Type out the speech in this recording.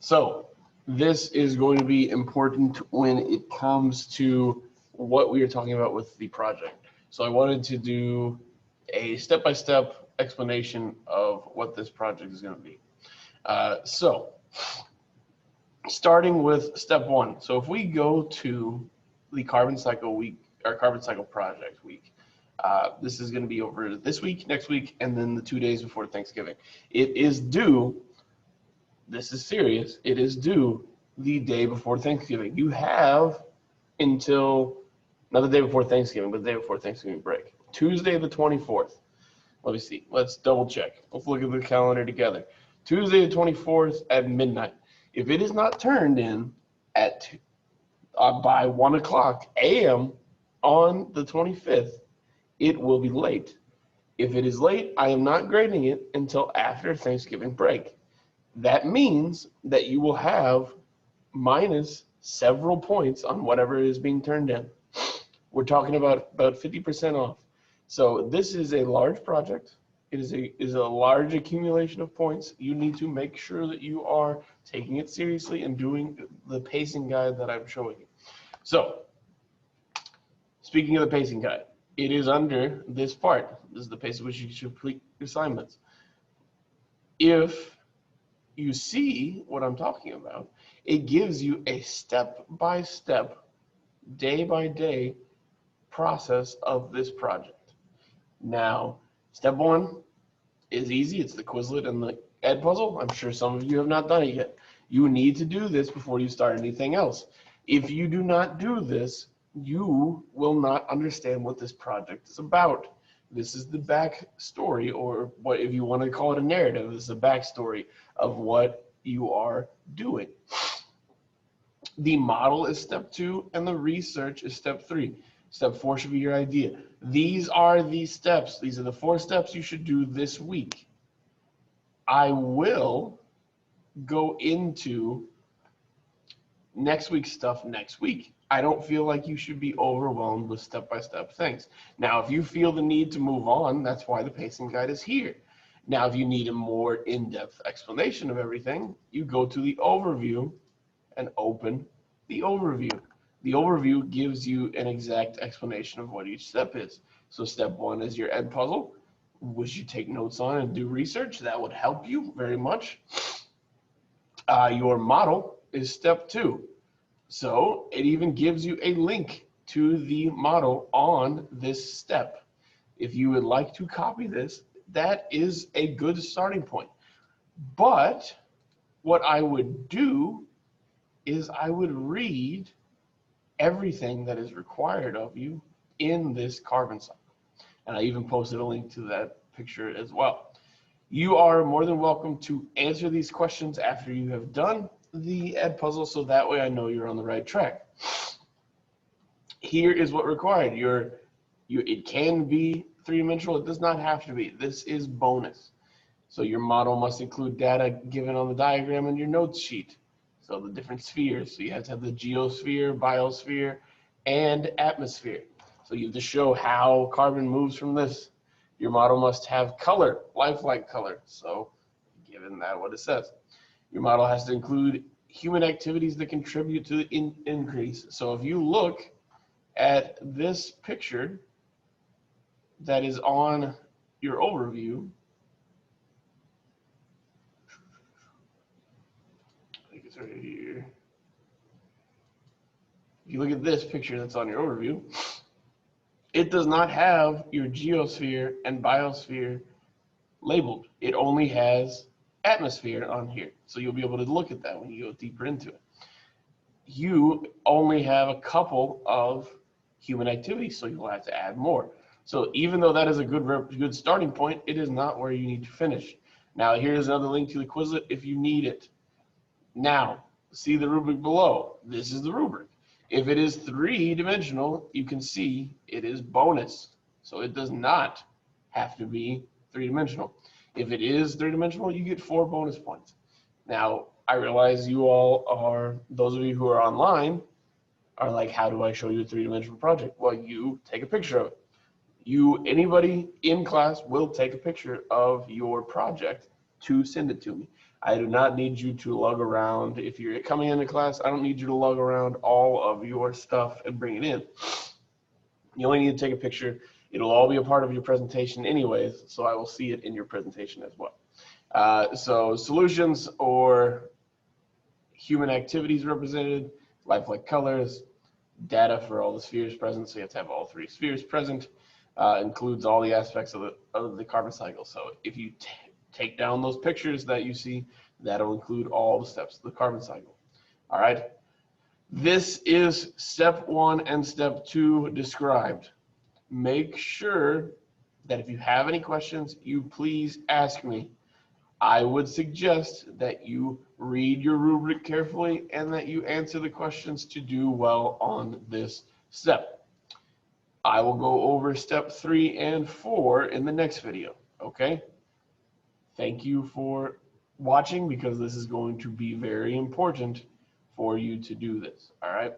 So this is going to be important when it comes to what we are talking about with the project. So I wanted to do a step-by-step explanation of what this project is going to be. So starting with step one. So if we go to the carbon cycle week, or carbon cycle project week, this is going to be over this week, next week, and then the 2 days before Thanksgiving. It is due, this is serious, it is due the day before Thanksgiving. You have until, not the day before Thanksgiving, but the day before Thanksgiving break. Tuesday the 24th. Let me see, let's double check. Let's look at the calendar together. Tuesday the 24th at midnight. If it is not turned in at by 1 o'clock a.m. on the 25th, it will be late. If it is late, I am not grading it until after Thanksgiving break. That means that you will have minus several points on whatever is being turned in. We're talking about 50% off. So this is a large project. It is a large accumulation of points. You need to make sure that you are taking it seriously and doing the pacing guide that I'm showing you. So, speaking of the pacing guide, it is under this part. This is the pace at which you should complete assignments. If you see what I'm talking about, it gives you a step-by-step, day-by-day process of this project. Now, step one is easy. It's the Quizlet and the Edpuzzle. I'm sure some of you have not done it yet. You need to do this before you start anything else. If you do not do this, you will not understand what this project is about. This is the backstory, or what, if you want to call it a narrative, this is a backstory of what you are doing. The model is step 2, and the research is step 3. Step 4 should be your idea. These are the steps. These are the 4 steps you should do this week. I will go into next week's stuff next week. I don't feel like you should be overwhelmed with step-by-step things. Now, if you feel the need to move on, that's why the pacing guide is here. Now, if you need a more in-depth explanation of everything, you go to the overview and open the overview. The overview gives you an exact explanation of what each step is. So step 1 is your Edpuzzle, which you take notes on and do research. That would help you very much. Your model is step 2. So it even gives you a link to the model on this step. If you would like to copy this, that is a good starting point. But what I would do is I would read everything that is required of you in this carbon cycle. And I even posted a link to that picture as well. You are more than welcome to answer these questions after you have done the Edpuzzle, so that way I know you're on the right track. Here is what required. It can be 3-dimensional. It does not have to be. This is bonus. So your model must include data given on the diagram in your notes sheet. So the different spheres. So you have to have the geosphere, biosphere, and atmosphere. So you have to show how carbon moves from this. Your model must have color, lifelike color. So given that what it says. Your model has to include human activities that contribute to the increase. So if you look at this picture that is on your overview, I think it's right here. If you look at this picture that's on your overview, it does not have your geosphere and biosphere labeled. It only has atmosphere on here. So you'll be able to look at that when you go deeper into it. You only have a couple of human activities, so you'll have to add more. So even though that is a good starting point, it is not where you need to finish. Now here's another link to the Quizlet if you need it. Now, see the rubric below. This is the rubric. If it is 3-dimensional, you can see it is bonus. So it does not have to be 3-dimensional. If it is 3-dimensional, you get 4 bonus points. Now, I realize you all are, those of you who are online, are like, how do I show you a 3-dimensional project? Well, you take a picture of it. Anybody in class will take a picture of your project to send it to me. I do not need you to lug around. If you're coming into class, I don't need you to lug around all of your stuff and bring it in. You only need to take a picture. It'll all be a part of your presentation anyways, so I will see it in your presentation as well. So solutions or human activities represented, lifelike colors, data for all the spheres present, so you have to have all 3 spheres present, includes all the aspects of the carbon cycle. So if you take down those pictures that you see, that'll include all the steps of the carbon cycle. All right. This is step 1 and step 2 described. Make sure that if you have any questions, you please ask me. I would suggest that you read your rubric carefully and that you answer the questions to do well on this step. I will go over step 3 and 4 in the next video, okay? Thank you for watching because this is going to be very important for you to do this, all right?